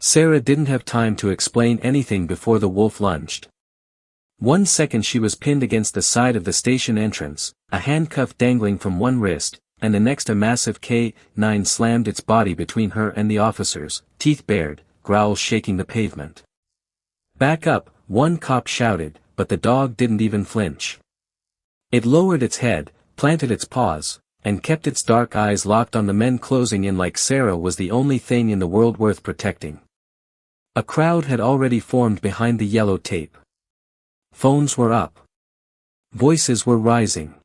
Sarah didn't have time to explain anything before the wolf lunged. 1 second she was pinned against the side of the station entrance, a handcuff dangling from one wrist, and the next a massive K9 slammed its body between her and the officers, teeth bared, growls shaking the pavement. "Back up," one cop shouted, but the dog didn't even flinch. It lowered its head, planted its paws, and kept its dark eyes locked on the men closing in like Sarah was the only thing in the world worth protecting. A crowd had already formed behind the yellow tape. Phones were up. Voices were rising.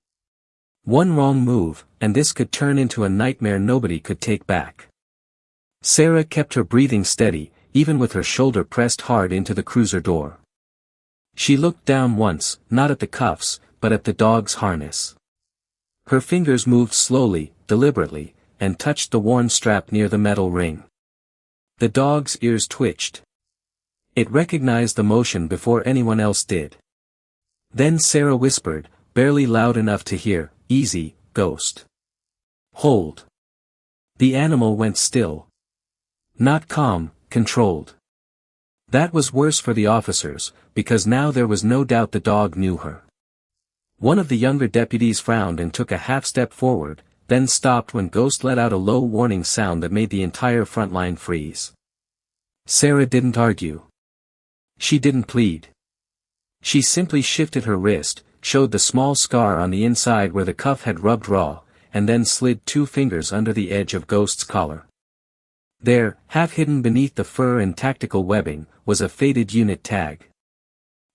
One wrong move, and this could turn into a nightmare nobody could take back. Sarah kept her breathing steady, even with her shoulder pressed hard into the cruiser door. She looked down once, not at the cuffs, but at the dog's harness. Her fingers moved slowly, deliberately, and touched the worn strap near the metal ring. The dog's ears twitched. It recognized the motion before anyone else did. Then Sarah whispered, barely loud enough to hear, "Easy, Ghost. Hold." The animal went still. Not calm, controlled. That was worse for the officers, because now there was no doubt the dog knew her. One of the younger deputies frowned and took a half-step forward, then stopped when Ghost let out a low warning sound that made the entire front line freeze. Sarah didn't argue. She didn't plead. She simply shifted her wrist, showed the small scar on the inside where the cuff had rubbed raw, and then slid 2 fingers under the edge of Ghost's collar. There, half hidden beneath the fur and tactical webbing, was a faded unit tag.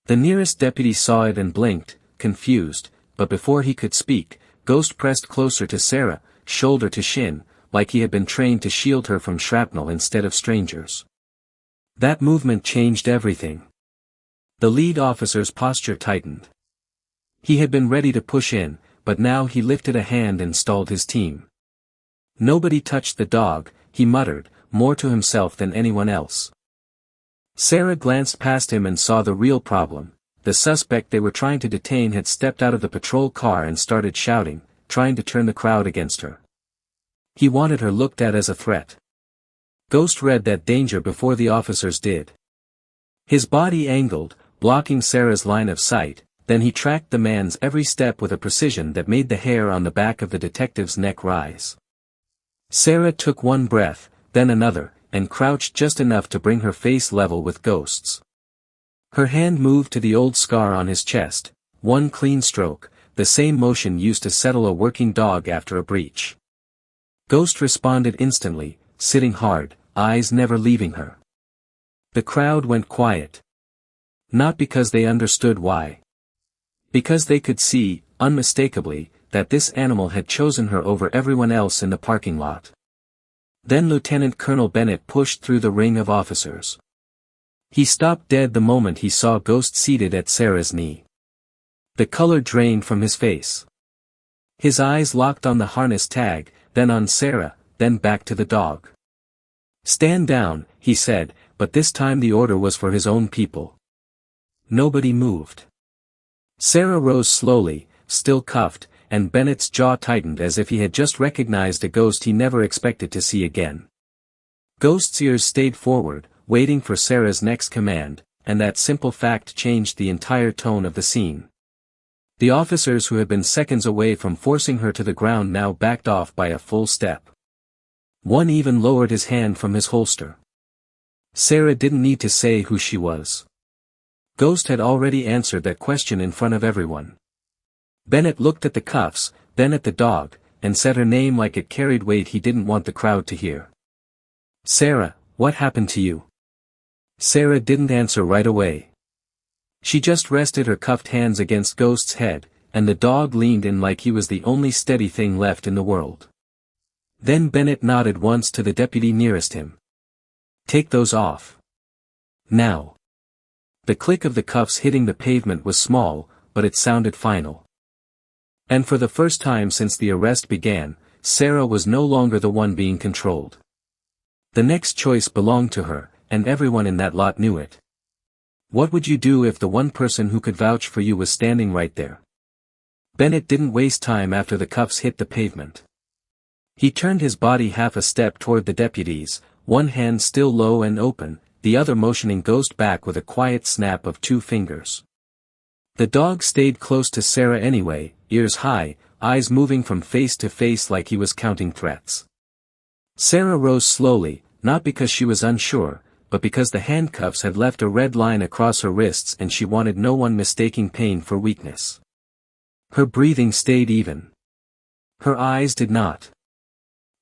The nearest deputy saw it and blinked, confused, but before he could speak, Ghost pressed closer to Sarah, shoulder to shin, like he had been trained to shield her from shrapnel instead of strangers. That movement changed everything. The lead officer's posture tightened. He had been ready to push in, but now he lifted a hand and stalled his team. "Nobody touched the dog," he muttered, more to himself than anyone else. Sarah glanced past him and saw the real problem. The suspect they were trying to detain had stepped out of the patrol car and started shouting, trying to turn the crowd against her. He wanted her looked at as a threat. Ghost read that danger before the officers did. His body angled, blocking Sarah's line of sight, then he tracked the man's every step with a precision that made the hair on the back of the detective's neck rise. Sarah took one breath, then another, and crouched just enough to bring her face level with Ghost's. Her hand moved to the old scar on his chest, one clean stroke, the same motion used to settle a working dog after a breach. Ghost responded instantly, sitting hard, eyes never leaving her. The crowd went quiet. Not because they understood why. Because they could see, unmistakably, that this animal had chosen her over everyone else in the parking lot. Then Lieutenant Colonel Bennett pushed through the ring of officers. He stopped dead the moment he saw Ghost seated at Sarah's knee. The color drained from his face. His eyes locked on the harness tag, then on Sarah, then back to the dog. "Stand down," he said, but this time the order was for his own people. Nobody moved. Sarah rose slowly, still cuffed, and Bennett's jaw tightened as if he had just recognized a ghost he never expected to see again. Ghost's ears stayed forward, waiting for Sarah's next command, and that simple fact changed the entire tone of the scene. The officers who had been seconds away from forcing her to the ground now backed off by a full step. One even lowered his hand from his holster. Sarah didn't need to say who she was. Ghost had already answered that question in front of everyone. Bennett looked at the cuffs, then at the dog, and said her name like it carried weight he didn't want the crowd to hear. "Sarah, what happened to you?" Sarah didn't answer right away. She just rested her cuffed hands against Ghost's head, and the dog leaned in like he was the only steady thing left in the world. Then Bennett nodded once to the deputy nearest him. "Take those off. Now." The click of the cuffs hitting the pavement was small, but it sounded final. And for the first time since the arrest began, Sarah was no longer the one being controlled. The next choice belonged to her, and everyone in that lot knew it. What would you do if the one person who could vouch for you was standing right there? Bennett didn't waste time after the cuffs hit the pavement. He turned his body half a step toward the deputies, one hand still low and open, the other motioning Ghost back with a quiet snap of 2 fingers. The dog stayed close to Sarah anyway, ears high, eyes moving from face to face like he was counting threats. Sarah rose slowly, not because she was unsure, but because the handcuffs had left a red line across her wrists and she wanted no one mistaking pain for weakness. Her breathing stayed even. Her eyes did not.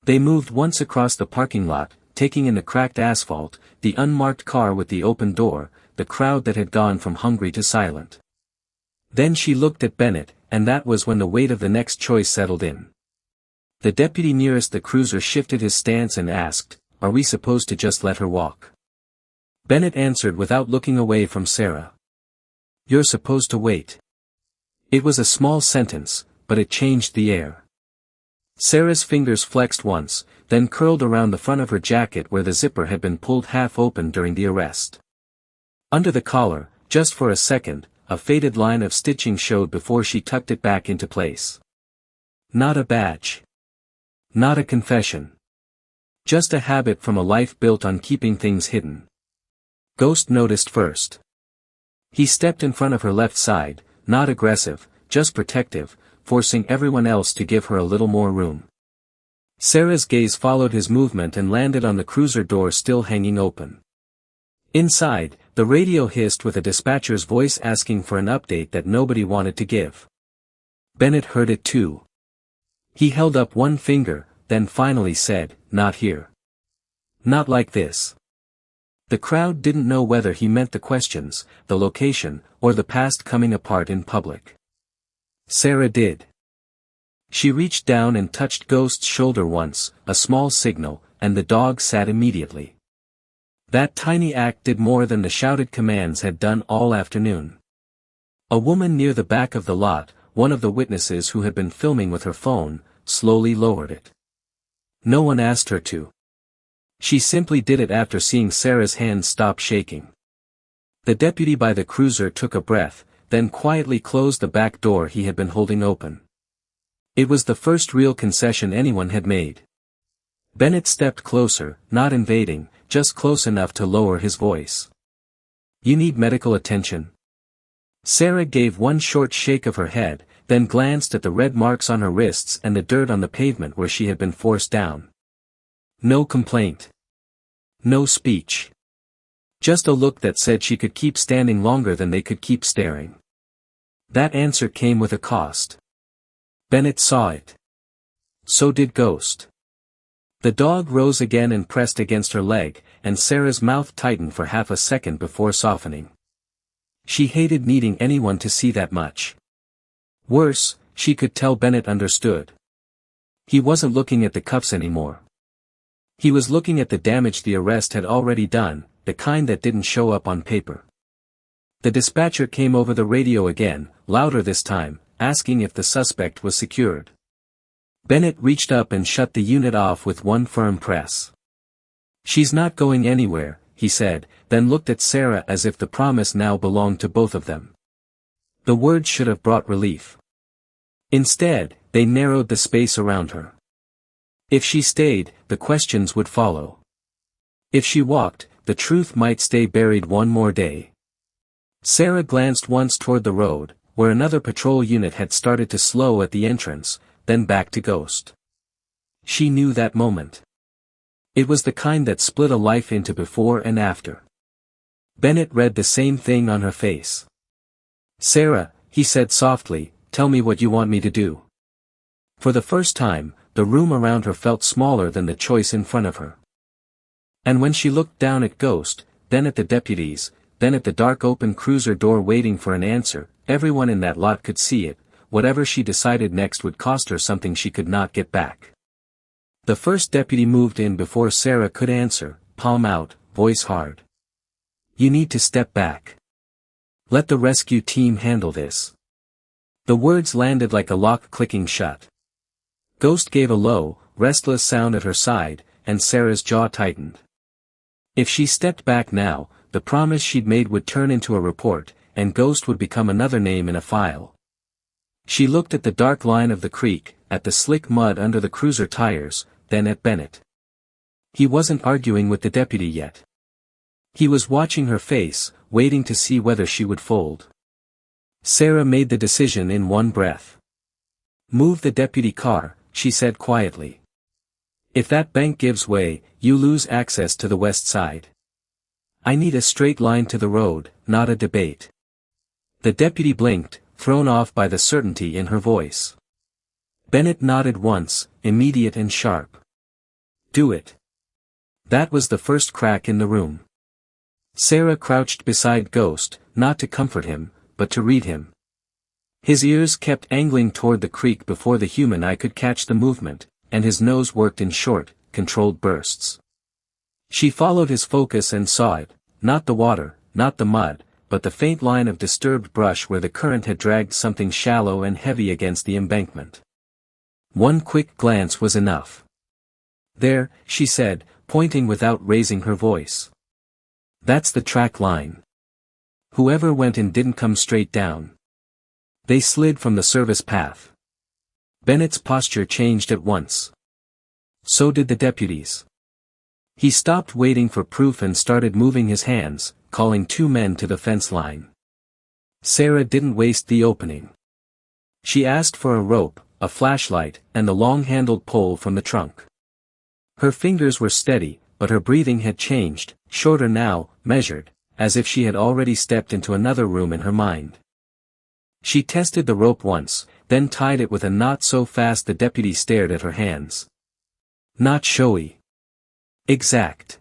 They moved once across the parking lot, taking in the cracked asphalt, the unmarked car with the open door, the crowd that had gone from hungry to silent. Then she looked at Bennett, and that was when the weight of the next choice settled in. The deputy nearest the cruiser shifted his stance and asked, "Are we supposed to just let her walk?" Bennett answered without looking away from Sarah. "You're supposed to wait." It was a small sentence, but it changed the air. Sarah's fingers flexed once, then curled around the front of her jacket where the zipper had been pulled half open during the arrest. Under the collar, just for a second, a faded line of stitching showed before she tucked it back into place. Not a badge. Not a confession. Just a habit from a life built on keeping things hidden. Ghost noticed first. He stepped in front of her left side, not aggressive, just protective, forcing everyone else to give her a little more room. Sarah's gaze followed his movement and landed on the cruiser door still hanging open. Inside, the radio hissed with a dispatcher's voice asking for an update that nobody wanted to give. Bennett heard it too. He held up one finger, then finally said, "Not here. Not like this." The crowd didn't know whether he meant the questions, the location, or the past coming apart in public. Sarah did. She reached down and touched Ghost's shoulder once, a small signal, and the dog sat immediately. That tiny act did more than the shouted commands had done all afternoon. A woman near the back of the lot, one of the witnesses who had been filming with her phone, slowly lowered it. No one asked her to. She simply did it after seeing Sarah's hands stop shaking. The deputy by the cruiser took a breath, then quietly closed the back door he had been holding open. It was the first real concession anyone had made. Bennett stepped closer, not invading, just close enough to lower his voice. "You need medical attention." Sarah gave one short shake of her head, then glanced at the red marks on her wrists and the dirt on the pavement where she had been forced down. No complaint. No speech. Just a look that said she could keep standing longer than they could keep staring. That answer came with a cost. Bennett saw it. So did Ghost. The dog rose again and pressed against her leg, and Sarah's mouth tightened for half a second before softening. She hated needing anyone to see that much. Worse, she could tell Bennett understood. He wasn't looking at the cuffs anymore. He was looking at the damage the arrest had already done, the kind that didn't show up on paper. The dispatcher came over the radio again, louder this time, asking if the suspect was secured. Bennett reached up and shut the unit off with one firm press. "She's not going anywhere," he said, then looked at Sarah as if the promise now belonged to both of them. The words should have brought relief. Instead, they narrowed the space around her. If she stayed, the questions would follow. If she walked, the truth might stay buried one more day. Sarah glanced once toward the road, where another patrol unit had started to slow at the entrance, then back to Ghost. She knew that moment. It was the kind that split a life into before and after. Bennett read the same thing on her face. "Sarah," he said softly, "tell me what you want me to do." For the first time, the room around her felt smaller than the choice in front of her. And when she looked down at Ghost, then at the deputies, then at the dark open cruiser door waiting for an answer, everyone in that lot could see it. Whatever she decided next would cost her something she could not get back. The first deputy moved in before Sarah could answer, palm out, voice hard. "You need to step back. Let the rescue team handle this." The words landed like a lock clicking shut. Ghost gave a low, restless sound at her side, and Sarah's jaw tightened. If she stepped back now, the promise she'd made would turn into a report, and Ghost would become another name in a file. She looked at the dark line of the creek, at the slick mud under the cruiser tires, then at Bennett. He wasn't arguing with the deputy yet. He was watching her face, waiting to see whether she would fold. Sarah made the decision in one breath. "Move the deputy car," she said quietly. "If that bank gives way, you lose access to the west side. I need a straight line to the road, not a debate." The deputy blinked, thrown off by the certainty in her voice. Bennett nodded once, immediate and sharp. "Do it." That was the first crack in the room. Sarah crouched beside Ghost, not to comfort him, but to read him. His ears kept angling toward the creek before the human eye could catch the movement, and his nose worked in short, controlled bursts. She followed his focus and saw it, not the water, not the mud, but the faint line of disturbed brush where the current had dragged something shallow and heavy against the embankment. One quick glance was enough. "There," she said, pointing without raising her voice. "That's the track line. Whoever went in didn't come straight down. They slid from the service path." Bennett's posture changed at once. So did the deputy's. He stopped waiting for proof and started moving his hands, calling 2 men to the fence line. Sarah didn't waste the opening. She asked for a rope, a flashlight, and the long-handled pole from the trunk. Her fingers were steady, but her breathing had changed, shorter now, measured, as if she had already stepped into another room in her mind. She tested the rope once, then tied it with a knot so fast the deputy stared at her hands. Not showy. Exact.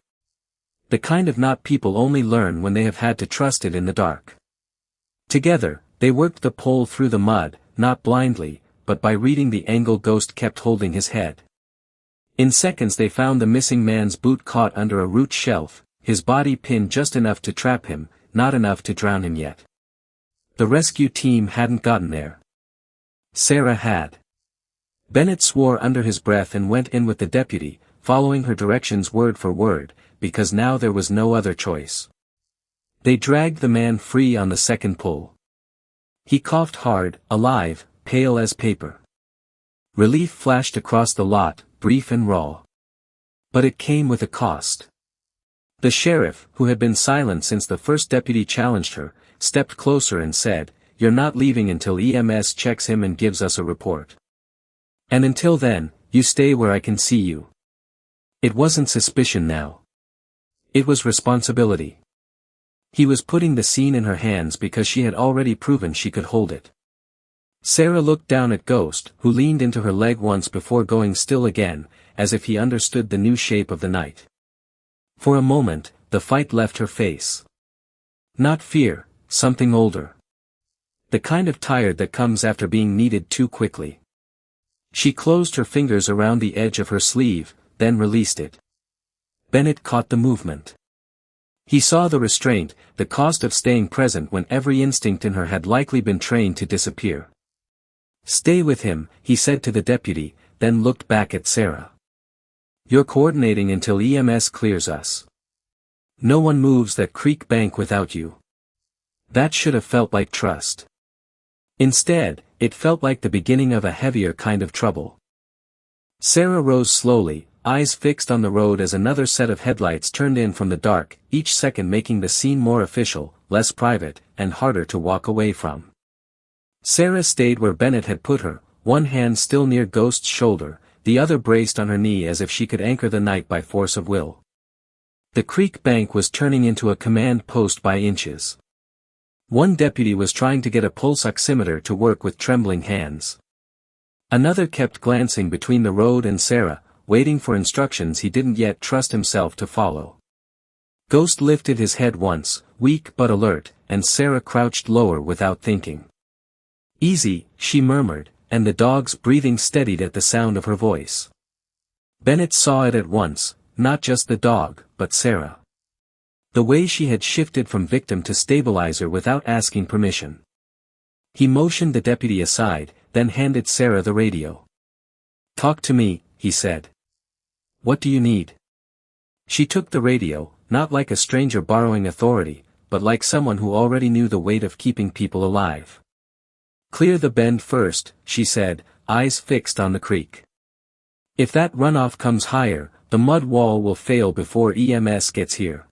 The kind of knot people only learn when they have had to trust it in the dark. Together, they worked the pole through the mud, not blindly, but by reading the angle Ghost kept holding his head. In seconds they found the missing man's boot caught under a root shelf, his body pinned just enough to trap him, not enough to drown him yet. The rescue team hadn't gotten there. Sarah had. Bennett swore under his breath and went in with the deputy, following her directions word for word, because now there was no other choice. They dragged the man free on the second pull. He coughed hard, alive, pale as paper. Relief flashed across the lot, brief and raw. But it came with a cost. The sheriff, who had been silent since the first deputy challenged her, stepped closer and said, "You're not leaving until EMS checks him and gives us a report. And until then, you stay where I can see you." It wasn't suspicion now. It was responsibility. He was putting the scene in her hands because she had already proven she could hold it. Sarah looked down at Ghost, who leaned into her leg once before going still again, as if he understood the new shape of the night. For a moment, the fight left her face. Not fear, something older. The kind of tired that comes after being needed too quickly. She closed her fingers around the edge of her sleeve, then released it. Bennett caught the movement. He saw the restraint, the cost of staying present when every instinct in her had likely been trained to disappear. "Stay with him," he said to the deputy, then looked back at Sarah. "You're coordinating until EMS clears us. No one moves that creek bank without you." That should have felt like trust. Instead, it felt like the beginning of a heavier kind of trouble. Sarah rose slowly, eyes fixed on the road as another set of headlights turned in from the dark, each second making the scene more official, less private, and harder to walk away from. Sarah stayed where Bennett had put her, one hand still near Ghost's shoulder, the other braced on her knee as if she could anchor the night by force of will. The creek bank was turning into a command post by inches. One deputy was trying to get a pulse oximeter to work with trembling hands. Another kept glancing between the road and Sarah, waiting for instructions he didn't yet trust himself to follow. Ghost lifted his head once, weak but alert, and Sarah crouched lower without thinking. "Easy," she murmured, and the dog's breathing steadied at the sound of her voice. Bennett saw it at once, not just the dog, but Sarah. The way she had shifted from victim to stabilizer without asking permission. He motioned the deputy aside, then handed Sarah the radio. "Talk to me," he said. "What do you need?" She took the radio, not like a stranger borrowing authority, but like someone who already knew the weight of keeping people alive. "Clear the bend first," she said, eyes fixed on the creek. "If that runoff comes higher, The mud wall will fail before EMS gets here.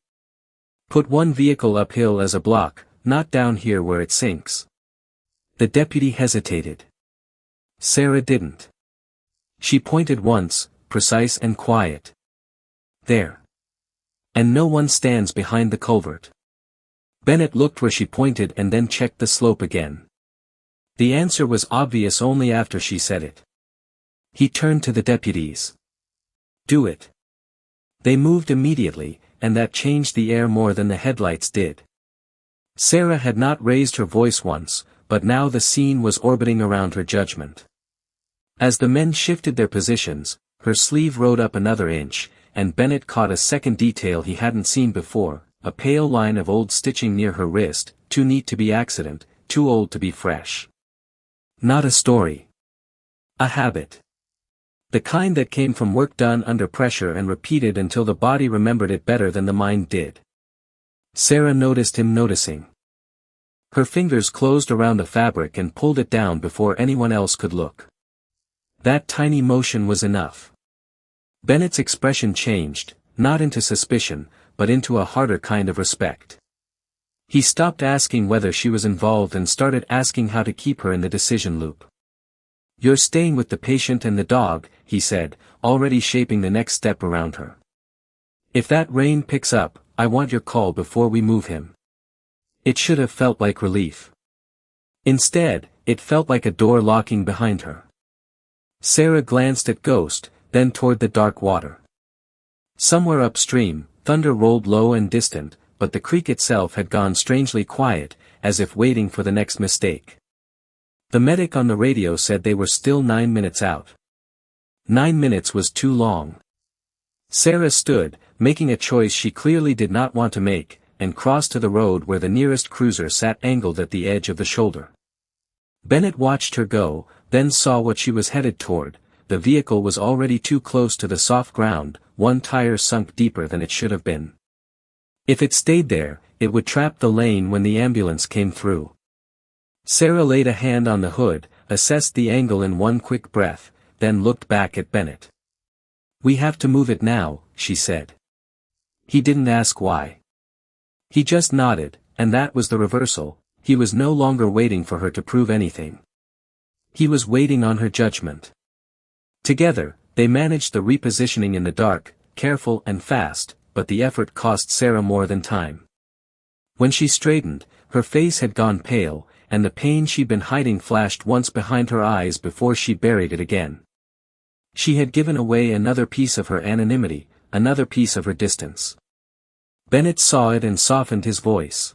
Put one vehicle uphill as a block, not down here where it sinks. The deputy hesitated. Sarah didn't. She pointed once, precise and quiet. There. And no one stands behind the culvert. Bennett looked where she pointed and then checked the slope again. The answer was obvious only after she said it. He turned to the deputies. Do it. They moved immediately, and that changed the air more than the headlights did. Sarah had not raised her voice once, but now the scene was orbiting around her judgment. As the men shifted their positions, her sleeve rode up another inch, and Bennett caught a second detail he hadn't seen before, a pale line of old stitching near her wrist, too neat to be accident, too old to be fresh. Not a story. A habit. The kind that came from work done under pressure and repeated until the body remembered it better than the mind did. Sarah noticed him noticing. Her fingers closed around the fabric and pulled it down before anyone else could look. That tiny motion was enough. Bennett's expression changed, not into suspicion, but into a harder kind of respect. He stopped asking whether she was involved and started asking how to keep her in the decision loop. You're staying with the patient and the dog, he said, already shaping the next step around her. If that rain picks up, I want your call before we move him. It should have felt like relief. Instead, it felt like a door locking behind her. Sarah glanced at Ghost, then toward the dark water. Somewhere upstream, thunder rolled low and distant, but the creek itself had gone strangely quiet, as if waiting for the next mistake. The medic on the radio said they were still 9 minutes out. 9 minutes was too long. Sarah stood, making a choice she clearly did not want to make, and crossed to the road where the nearest cruiser sat angled at the edge of the shoulder. Bennett watched her go, then saw what she was headed toward. The vehicle was already too close to the soft ground, one tire sunk deeper than it should have been. If it stayed there, it would trap the lane when the ambulance came through. Sarah laid a hand on the hood, assessed the angle in one quick breath, then looked back at Bennett. We have to move it now, she said. He didn't ask why. He just nodded, and that was the reversal. He was no longer waiting for her to prove anything. He was waiting on her judgment. Together, they managed the repositioning in the dark, careful and fast, but the effort cost Sarah more than time. When she straightened, her face had gone pale, and the pain she'd been hiding flashed once behind her eyes before she buried it again. She had given away another piece of her anonymity, another piece of her distance. Bennett saw it and softened his voice.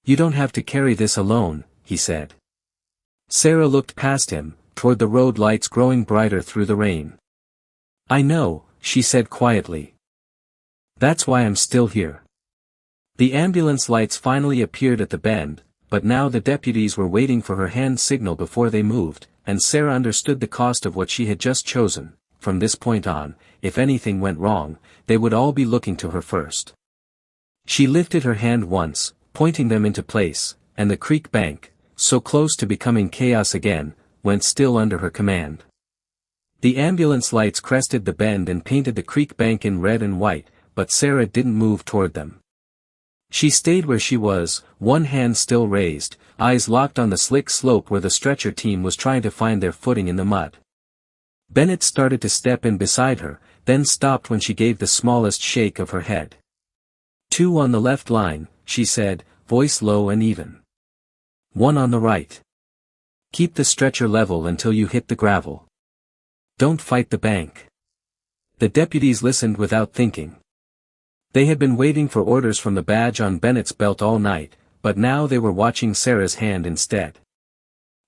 You don't have to carry this alone, he said. Sarah looked past him, toward the road lights growing brighter through the rain. I know, she said quietly. That's why I'm still here. The ambulance lights finally appeared at the bend, but now the deputies were waiting for her hand signal before they moved, and Sarah understood the cost of what she had just chosen. From this point on, if anything went wrong, they would all be looking to her first. She lifted her hand once, pointing them into place, and the creek bank, so close to becoming chaos again, went still under her command. The ambulance lights crested the bend and painted the creek bank in red and white, but Sarah didn't move toward them. She stayed where she was, one hand still raised, eyes locked on the slick slope where the stretcher team was trying to find their footing in the mud. Bennett started to step in beside her, then stopped when she gave the smallest shake of her head. 2 on the left line, she said, voice low and even. 1 on the right. Keep the stretcher level until you hit the gravel. Don't fight the bank. The deputies listened without thinking. They had been waiting for orders from the badge on Bennett's belt all night, but now they were watching Sarah's hand instead.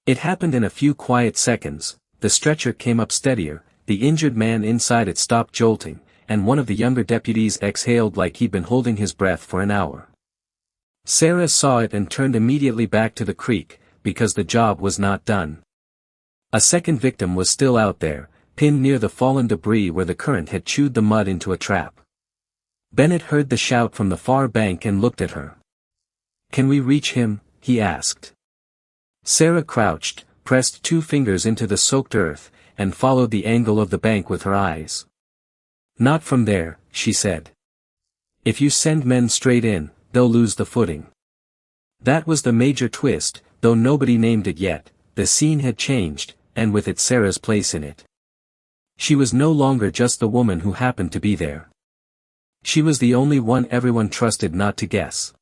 It happened in a few quiet seconds. The stretcher came up steadier, the injured man inside it stopped jolting, and one of the younger deputies exhaled like he'd been holding his breath for an hour. Sarah saw it and turned immediately back to the creek, because the job was not done. A second victim was still out there, pinned near the fallen debris where the current had chewed the mud into a trap. Bennett heard the shout from the far bank and looked at her. Can we reach him? He asked. Sarah crouched, pressed 2 fingers into the soaked earth, and followed the angle of the bank with her eyes. Not from there, she said. If you send men straight in, they'll lose the footing. That was the major twist, though nobody named it yet. The scene had changed, and with it Sarah's place in it. She was no longer just the woman who happened to be there. She was the only one everyone trusted not to guess.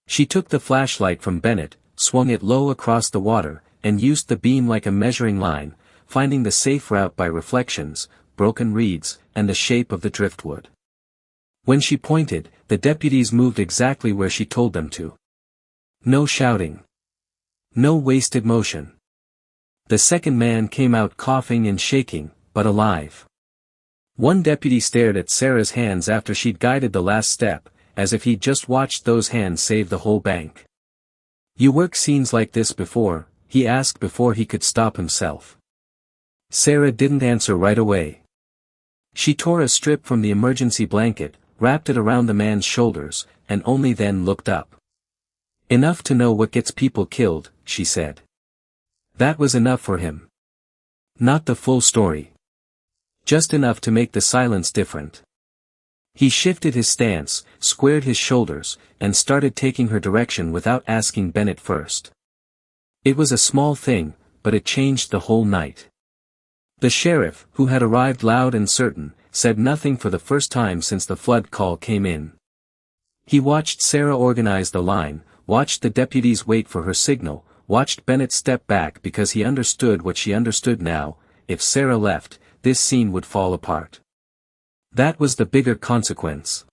She took the flashlight from Bennett, swung it low across the water, and used the beam like a measuring line, finding the safe route by reflections, broken reeds, and the shape of the driftwood. When she pointed, the deputies moved exactly where she told them to. No shouting. No wasted motion. The second man came out coughing and shaking, but alive. One deputy stared at Sarah's hands after she'd guided the last step, as if he'd just watched those hands save the whole bank. You work scenes like this before? He asked before he could stop himself. Sarah didn't answer right away. She tore a strip from the emergency blanket, wrapped it around the man's shoulders, and only then looked up. Enough to know what gets people killed, she said. That was enough for him. Not the full story. Just enough to make the silence different. He shifted his stance, squared his shoulders, and started taking her direction without asking Bennett first. It was a small thing, but it changed the whole night. The sheriff, who had arrived loud and certain, said nothing for the first time since the flood call came in. He watched Sarah organize the line, watched the deputies wait for her signal, watched Bennett step back because he understood what she understood now: if Sarah left, this scene would fall apart. That was the bigger consequence.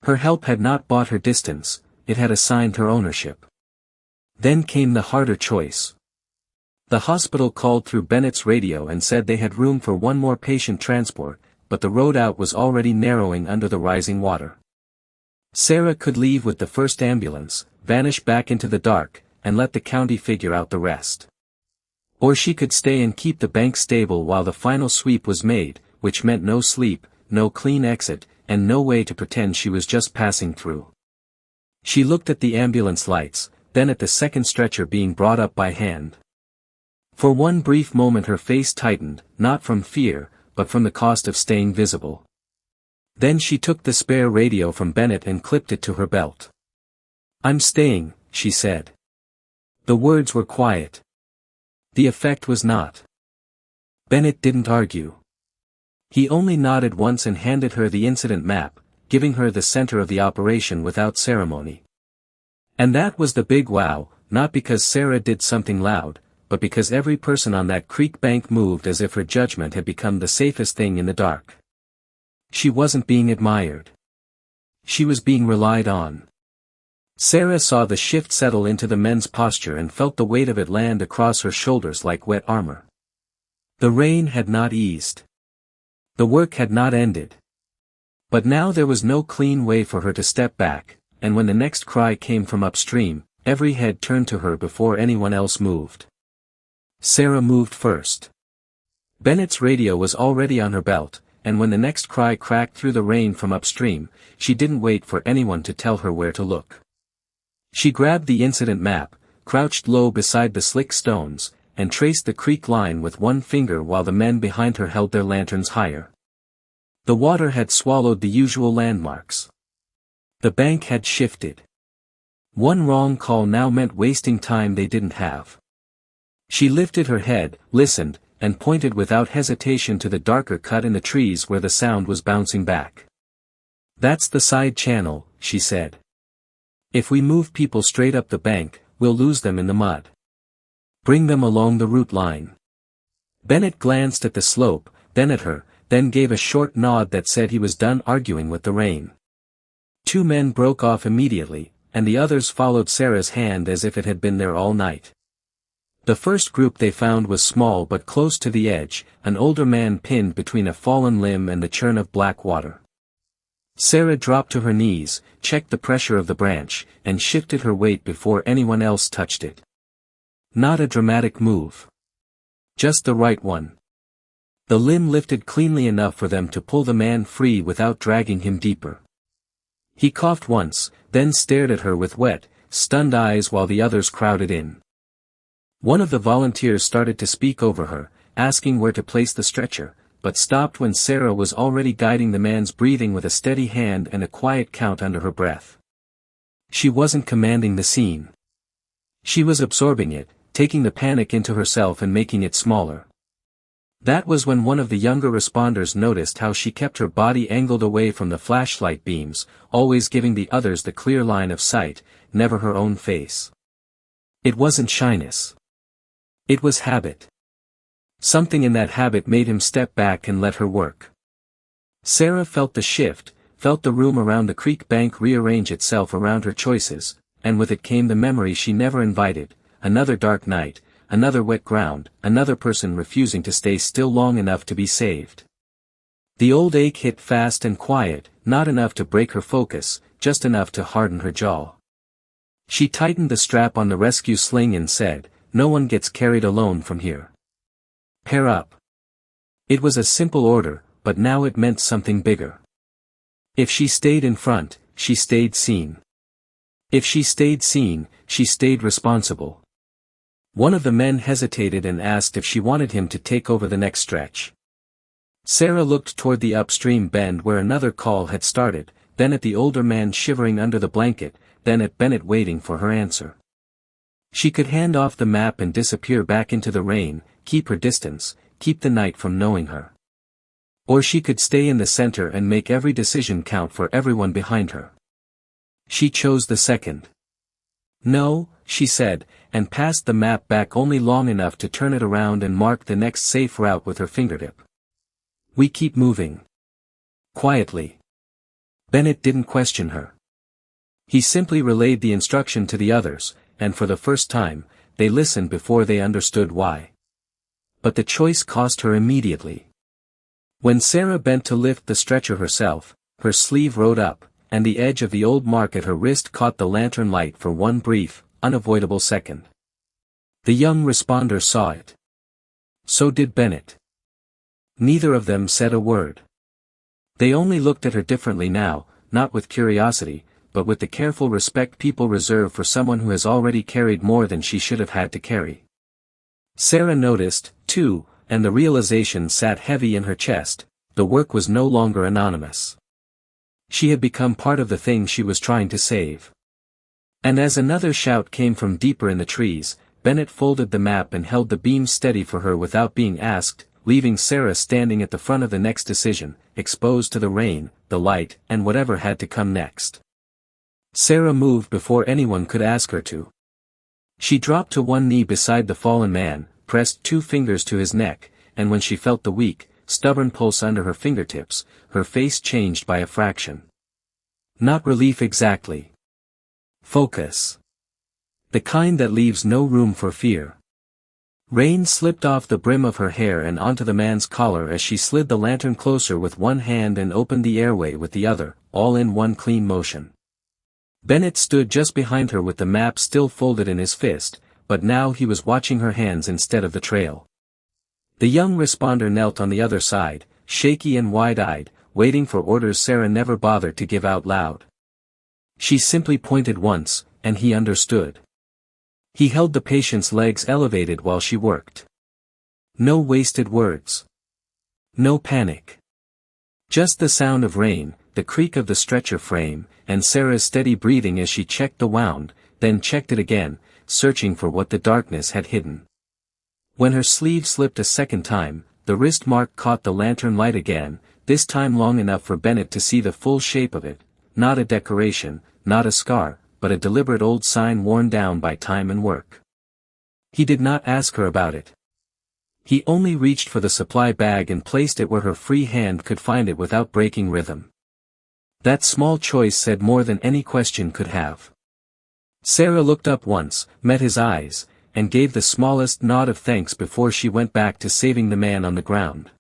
Her help had not bought her distance, it had assigned her ownership. Then came the harder choice. The hospital called through Bennett's radio and said they had room for one more patient transport, but the road out was already narrowing under the rising water. Sarah could leave with the first ambulance, vanish back into the dark, and let the county figure out the rest. Or she could stay and keep the bank stable while the final sweep was made, which meant no sleep, no clean exit, and no way to pretend she was just passing through. She looked at the ambulance lights, then at the second stretcher being brought up by hand. For one brief moment her face tightened, not from fear, but from the cost of staying visible. Then she took the spare radio from Bennett and clipped it to her belt. "I'm staying," she said. The words were quiet. The effect was not. Bennett didn't argue. He only nodded once and handed her the incident map, giving her the center of the operation without ceremony. And that was the big wow, not because Sarah did something loud, but because every person on that creek bank moved as if her judgment had become the safest thing in the dark. She wasn't being admired. She was being relied on. Sarah saw the shift settle into the men's posture and felt the weight of it land across her shoulders like wet armor. The rain had not eased. The work had not ended. But now there was no clean way for her to step back, and when the next cry came from upstream, every head turned to her before anyone else moved. Sarah moved first. Bennett's radio was already on her belt, and when the next cry cracked through the rain from upstream, she didn't wait for anyone to tell her where to look. She grabbed the incident map, crouched low beside the slick stones, and traced the creek line with one finger while the men behind her held their lanterns higher. The water had swallowed the usual landmarks. The bank had shifted. One wrong call now meant wasting time they didn't have. She lifted her head, listened, and pointed without hesitation to the darker cut in the trees where the sound was bouncing back. "That's the side channel," she said. "If we move people straight up the bank, we'll lose them in the mud. Bring them along the route line." Bennett glanced at the slope, then at her, then gave a short nod that said he was done arguing with the rain. Two men broke off immediately, and the others followed Sarah's hand as if it had been there all night. The first group they found was small but close to the edge, an older man pinned between a fallen limb and the churn of black water. Sarah dropped to her knees, checked the pressure of the branch, and shifted her weight before anyone else touched it. Not a dramatic move. Just the right one. The limb lifted cleanly enough for them to pull the man free without dragging him deeper. He coughed once, then stared at her with wet, stunned eyes while the others crowded in. One of the volunteers started to speak over her, asking where to place the stretcher, but stopped when Sarah was already guiding the man's breathing with a steady hand and a quiet count under her breath. She wasn't commanding the scene. She was absorbing it, taking the panic into herself and making it smaller. That was when one of the younger responders noticed how she kept her body angled away from the flashlight beams, always giving the others the clear line of sight, never her own face. It wasn't shyness. It was habit. Something in that habit made him step back and let her work. Sarah felt the shift, felt the room around the creek bank rearrange itself around her choices, and with it came the memory she never invited, another dark night, another wet ground, another person refusing to stay still long enough to be saved. The old ache hit fast and quiet, not enough to break her focus, just enough to harden her jaw. She tightened the strap on the rescue sling and said, "No one gets carried alone from here. Pair up." It was a simple order, but now it meant something bigger. If she stayed in front, she stayed seen. If she stayed seen, she stayed responsible. One of the men hesitated and asked if she wanted him to take over the next stretch. Sarah looked toward the upstream bend where another call had started, then at the older man shivering under the blanket, then at Bennett waiting for her answer. She could hand off the map and disappear back into the rain, keep her distance, keep the night from knowing her. Or she could stay in the center and make every decision count for everyone behind her. She chose the second. "No," she said, and passed the map back only long enough to turn it around and mark the next safe route with her fingertip. "We keep moving." Quietly. Bennett didn't question her. He simply relayed the instruction to the others, and for the first time, they listened before they understood why. But the choice cost her immediately. When Sarah bent to lift the stretcher herself, her sleeve rode up, and the edge of the old mark at her wrist caught the lantern light for one brief, unavoidable second. The young responder saw it. So did Bennett. Neither of them said a word. They only looked at her differently now, not with curiosity, but with the careful respect people reserve for someone who has already carried more than she should have had to carry. Sarah noticed, too, and the realization sat heavy in her chest, the work was no longer anonymous. She had become part of the thing she was trying to save. And as another shout came from deeper in the trees, Bennett folded the map and held the beam steady for her without being asked, leaving Sarah standing at the front of the next decision, exposed to the rain, the light, and whatever had to come next. Sarah moved before anyone could ask her to. She dropped to one knee beside the fallen man, pressed two fingers to his neck, and when she felt the weak, stubborn pulse under her fingertips, her face changed by a fraction. Not relief exactly. Focus. The kind that leaves no room for fear. Rain slipped off the brim of her hair and onto the man's collar as she slid the lantern closer with one hand and opened the airway with the other, all in one clean motion. Bennett stood just behind her with the map still folded in his fist, but now he was watching her hands instead of the trail. The young responder knelt on the other side, shaky and wide-eyed, waiting for orders Sarah never bothered to give out loud. She simply pointed once, and he understood. He held the patient's legs elevated while she worked. No wasted words. No panic. Just the sound of rain, the creak of the stretcher frame, and Sarah's steady breathing as she checked the wound, then checked it again, searching for what the darkness had hidden. When her sleeve slipped a second time, the wrist mark caught the lantern light again, this time long enough for Bennett to see the full shape of it, not a decoration, not a scar, but a deliberate old sign worn down by time and work. He did not ask her about it. He only reached for the supply bag and placed it where her free hand could find it without breaking rhythm. That small choice said more than any question could have. Sarah looked up once, met his eyes, and gave the smallest nod of thanks before she went back to saving the man on the ground.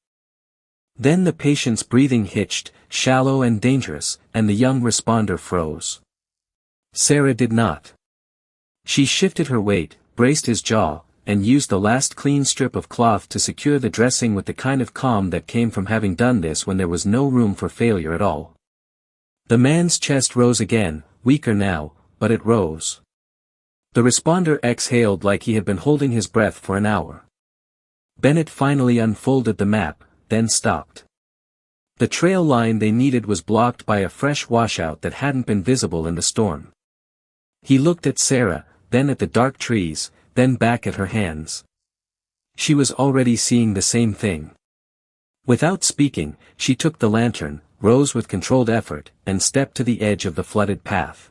Then the patient's breathing hitched, shallow and dangerous, and the young responder froze. Sarah did not. She shifted her weight, braced his jaw, and used the last clean strip of cloth to secure the dressing with the kind of calm that came from having done this when there was no room for failure at all. The man's chest rose again, weaker now, but it rose. The responder exhaled like he had been holding his breath for an hour. Bennett finally unfolded the map, then stopped. The trail line they needed was blocked by a fresh washout that hadn't been visible in the storm. He looked at Sarah, then at the dark trees, then back at her hands. She was already seeing the same thing. Without speaking, she took the lantern, rose with controlled effort, and stepped to the edge of the flooded path.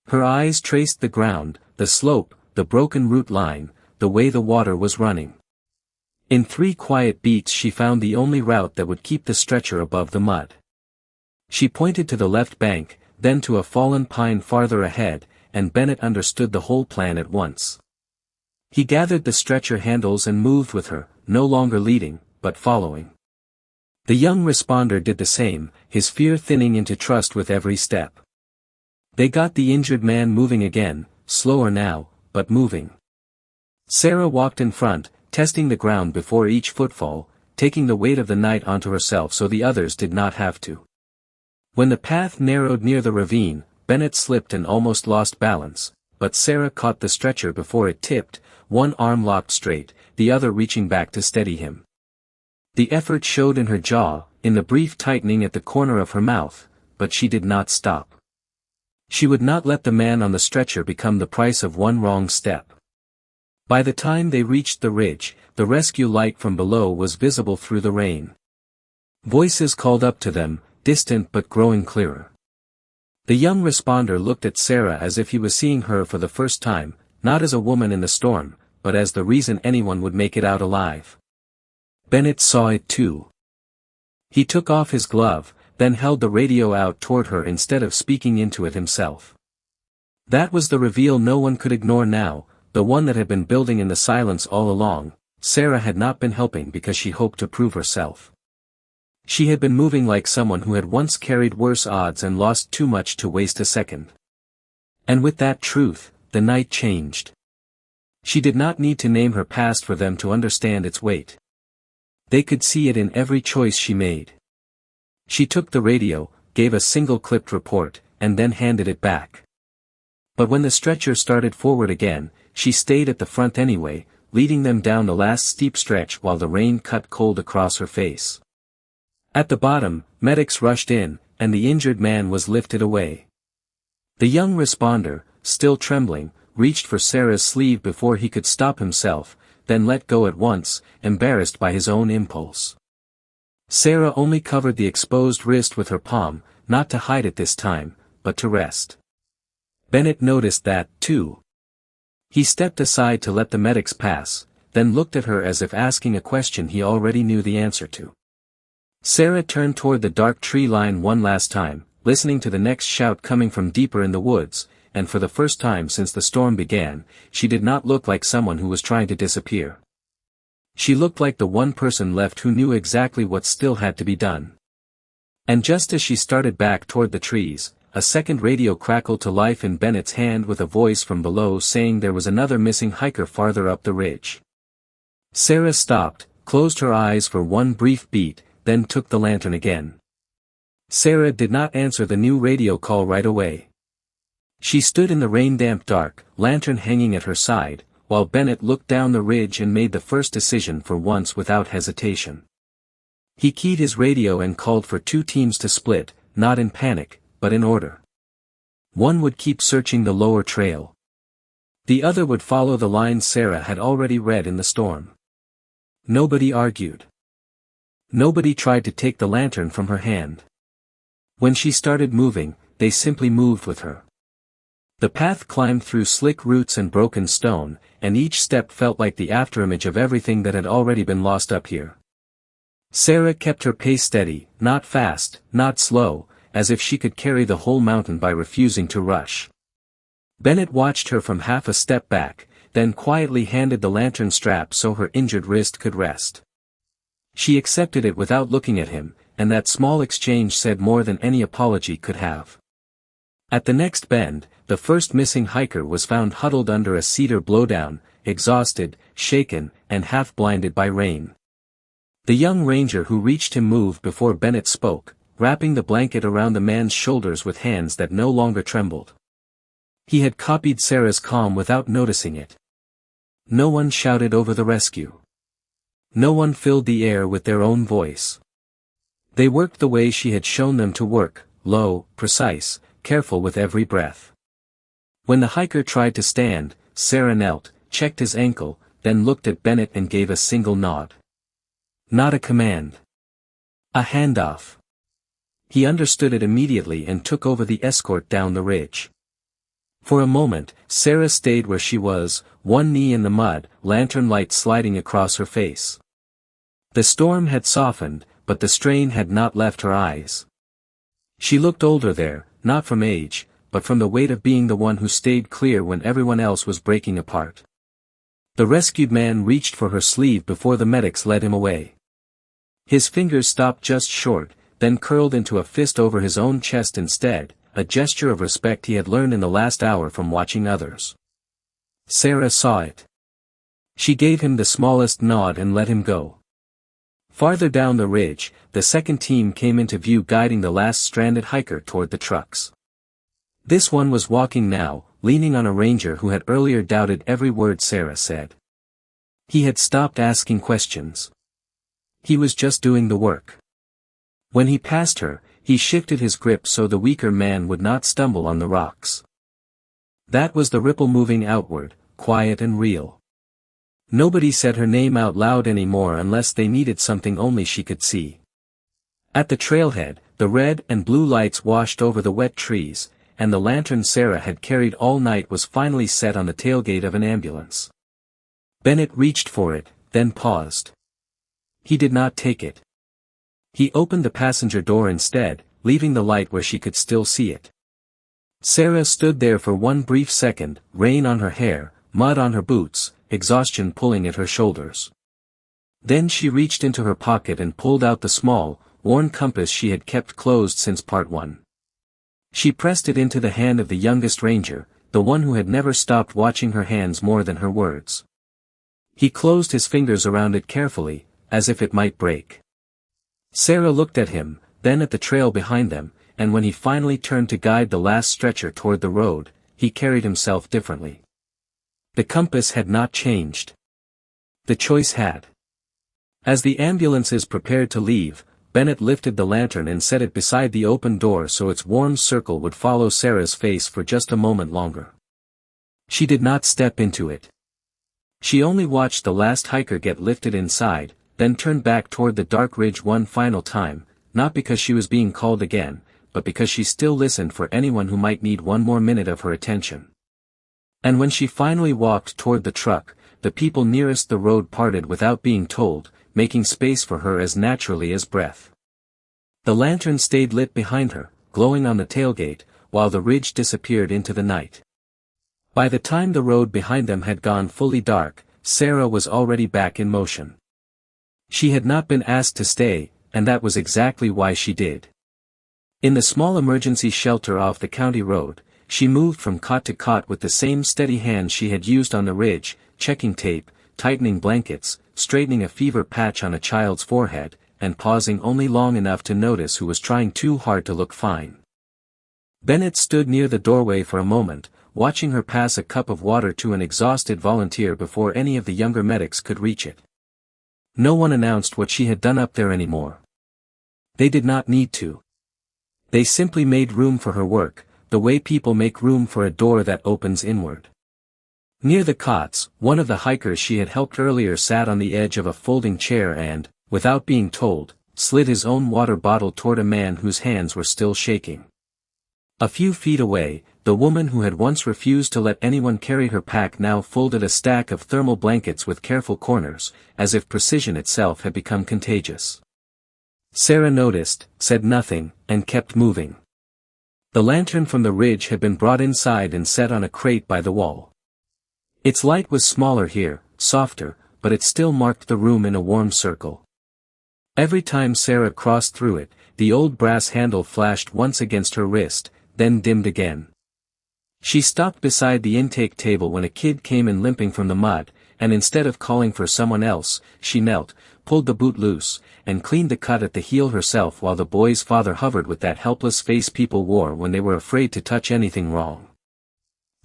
Her eyes traced the ground, the slope, the broken root line, the way the water was running. In 3 quiet beats she found the only route that would keep the stretcher above the mud. She pointed to the left bank, then to a fallen pine farther ahead, and Bennett understood the whole plan at once. He gathered the stretcher handles and moved with her, no longer leading, but following. The young responder did the same, his fear thinning into trust with every step. They got the injured man moving again, slower now, but moving. Sarah walked in front, testing the ground before each footfall, taking the weight of the night onto herself so the others did not have to. When the path narrowed near the ravine, Bennett slipped and almost lost balance, but Sarah caught the stretcher before it tipped, one arm locked straight, the other reaching back to steady him. The effort showed in her jaw, in the brief tightening at the corner of her mouth, but she did not stop. She would not let the man on the stretcher become the price of one wrong step. By the time they reached the ridge, the rescue light from below was visible through the rain. Voices called up to them, distant but growing clearer. The young responder looked at Sarah as if he was seeing her for the first time, not as a woman in the storm, but as the reason anyone would make it out alive. Bennett saw it too. He took off his glove, then held the radio out toward her instead of speaking into it himself. That was the reveal no one could ignore now, the one that had been building in the silence all along. Sarah had not been helping because she hoped to prove herself. She had been moving like someone who had once carried worse odds and lost too much to waste a second. And with that truth, the night changed. She did not need to name her past for them to understand its weight. They could see it in every choice she made. She took the radio, gave a single-clipped report, and then handed it back. But when the stretcher started forward again, she stayed at the front anyway, leading them down the last steep stretch while the rain cut cold across her face. At the bottom, medics rushed in, and the injured man was lifted away. The young responder, still trembling, reached for Sarah's sleeve before he could stop himself, then let go at once, embarrassed by his own impulse. Sarah only covered the exposed wrist with her palm, not to hide it this time, but to rest. Bennett noticed that, too. He stepped aside to let the medics pass, then looked at her as if asking a question he already knew the answer to. Sarah turned toward the dark tree line one last time, listening to the next shout coming from deeper in the woods, and for the first time since the storm began, she did not look like someone who was trying to disappear. She looked like the one person left who knew exactly what still had to be done. And just as she started back toward the trees, a second radio crackled to life in Bennett's hand with a voice from below saying there was another missing hiker farther up the ridge. Sarah stopped, closed her eyes for one brief beat, then took the lantern again. Sarah did not answer the new radio call right away. She stood in the rain-damp dark, lantern hanging at her side, while Bennett looked down the ridge and made the first decision for once without hesitation. He keyed his radio and called for 2 teams to split, not in panic, but in order. One would keep searching the lower trail. The other would follow the lines Sarah had already read in the storm. Nobody argued. Nobody tried to take the lantern from her hand. When she started moving, they simply moved with her. The path climbed through slick roots and broken stone, and each step felt like the afterimage of everything that had already been lost up here. Sarah kept her pace steady, not fast, not slow, as if she could carry the whole mountain by refusing to rush. Bennett watched her from half a step back, then quietly handed the lantern strap so her injured wrist could rest. She accepted it without looking at him, and that small exchange said more than any apology could have. At the next bend, the first missing hiker was found huddled under a cedar blowdown, exhausted, shaken, and half-blinded by rain. The young ranger who reached him moved before Bennett spoke, wrapping the blanket around the man's shoulders with hands that no longer trembled. He had copied Sarah's calm without noticing it. No one shouted over the rescue. No one filled the air with their own voice. They worked the way she had shown them to work, low, precise, careful with every breath. When the hiker tried to stand, Sarah knelt, checked his ankle, then looked at Bennett and gave a single nod. Not a command. A handoff. He understood it immediately and took over the escort down the ridge. For a moment, Sarah stayed where she was, one knee in the mud, lantern light sliding across her face. The storm had softened, but the strain had not left her eyes. She looked older there, not from age, but from the weight of being the one who stayed clear when everyone else was breaking apart. The rescued man reached for her sleeve before the medics led him away. His fingers stopped just short, then curled into a fist over his own chest instead, a gesture of respect he had learned in the last hour from watching others. Sarah saw it. She gave him the smallest nod and let him go. Farther down the ridge, the second team came into view guiding the last stranded hiker toward the trucks. This one was walking now, leaning on a ranger who had earlier doubted every word Sarah said. He had stopped asking questions. He was just doing the work. When he passed her, he shifted his grip so the weaker man would not stumble on the rocks. That was the ripple moving outward, quiet and real. Nobody said her name out loud anymore unless they needed something only she could see. At the trailhead, the red and blue lights washed over the wet trees, and the lantern Sarah had carried all night was finally set on the tailgate of an ambulance. Bennett reached for it, then paused. He did not take it. He opened the passenger door instead, leaving the light where she could still see it. Sarah stood there for one brief second, rain on her hair, mud on her boots, exhaustion pulling at her shoulders. Then she reached into her pocket and pulled out the small, worn compass she had kept closed since part 1. She pressed it into the hand of the youngest ranger, the one who had never stopped watching her hands more than her words. He closed his fingers around it carefully, as if it might break. Sarah looked at him, then at the trail behind them, and when he finally turned to guide the last stretcher toward the road, he carried himself differently. The compass had not changed. The choice had. As the ambulances prepared to leave, Bennett lifted the lantern and set it beside the open door so its warm circle would follow Sarah's face for just a moment longer. She did not step into it. She only watched the last hiker get lifted inside, then turned back toward the dark ridge one final time, not because she was being called again, but because she still listened for anyone who might need one more minute of her attention. And when she finally walked toward the truck, the people nearest the road parted without being told, making space for her as naturally as breath. The lantern stayed lit behind her, glowing on the tailgate, while the ridge disappeared into the night. By the time the road behind them had gone fully dark, Sarah was already back in motion. She had not been asked to stay, and that was exactly why she did. In the small emergency shelter off the county road, she moved from cot to cot with the same steady hand she had used on the ridge, checking tape, tightening blankets, straightening a fever patch on a child's forehead, and pausing only long enough to notice who was trying too hard to look fine. Bennett stood near the doorway for a moment, watching her pass a cup of water to an exhausted volunteer before any of the younger medics could reach it. No one announced what she had done up there anymore. They did not need to. They simply made room for her work, the way people make room for a door that opens inward. Near the cots, one of the hikers she had helped earlier sat on the edge of a folding chair and, without being told, slid his own water bottle toward a man whose hands were still shaking. A few feet away, the woman who had once refused to let anyone carry her pack now folded a stack of thermal blankets with careful corners, as if precision itself had become contagious. Sarah noticed, said nothing, and kept moving. The lantern from the ridge had been brought inside and set on a crate by the wall. Its light was smaller here, softer, but it still marked the room in a warm circle. Every time Sarah crossed through it, the old brass handle flashed once against her wrist, then dimmed again. She stopped beside the intake table when a kid came in limping from the mud, and instead of calling for someone else, she knelt, pulled the boot loose, and cleaned the cut at the heel herself while the boy's father hovered with that helpless face people wore when they were afraid to touch anything wrong.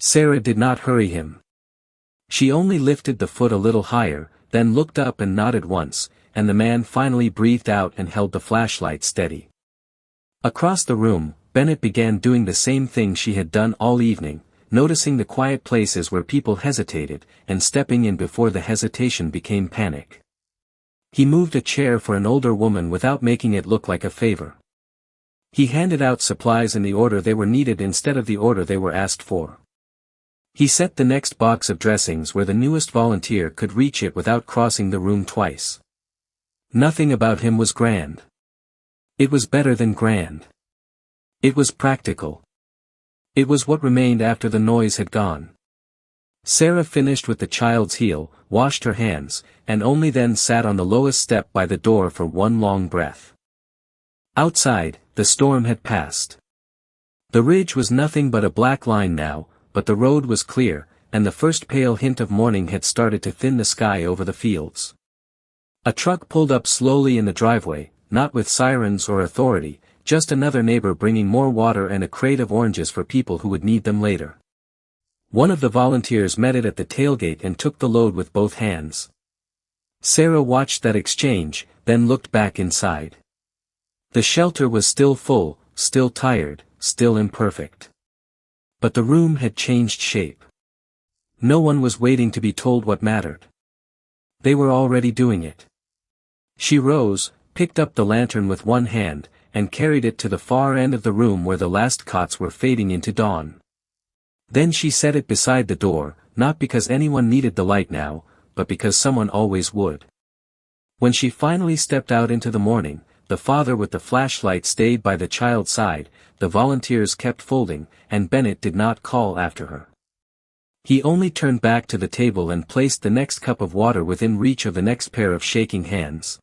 Sarah did not hurry him. She only lifted the foot a little higher, then looked up and nodded once, and the man finally breathed out and held the flashlight steady. Across the room, Bennett began doing the same thing she had done all evening, noticing the quiet places where people hesitated, and stepping in before the hesitation became panic. He moved a chair for an older woman without making it look like a favor. He handed out supplies in the order they were needed instead of the order they were asked for. He set the next box of dressings where the newest volunteer could reach it without crossing the room twice. Nothing about him was grand. It was better than grand. It was practical. It was what remained after the noise had gone. Sarah finished with the child's heel, washed her hands, and only then sat on the lowest step by the door for one long breath. Outside, the storm had passed. The ridge was nothing but a black line now, but the road was clear, and the first pale hint of morning had started to thin the sky over the fields. A truck pulled up slowly in the driveway, not with sirens or authority, just another neighbor bringing more water and a crate of oranges for people who would need them later. One of the volunteers met it at the tailgate and took the load with both hands. Sarah watched that exchange, then looked back inside. The shelter was still full, still tired, still imperfect. But the room had changed shape. No one was waiting to be told what mattered. They were already doing it. She rose, picked up the lantern with one hand, and carried it to the far end of the room where the last cots were fading into dawn. Then she set it beside the door, not because anyone needed the light now, but because someone always would. When she finally stepped out into the morning, the father with the flashlight stayed by the child's side, the volunteers kept folding, and Bennett did not call after her. He only turned back to the table and placed the next cup of water within reach of the next pair of shaking hands.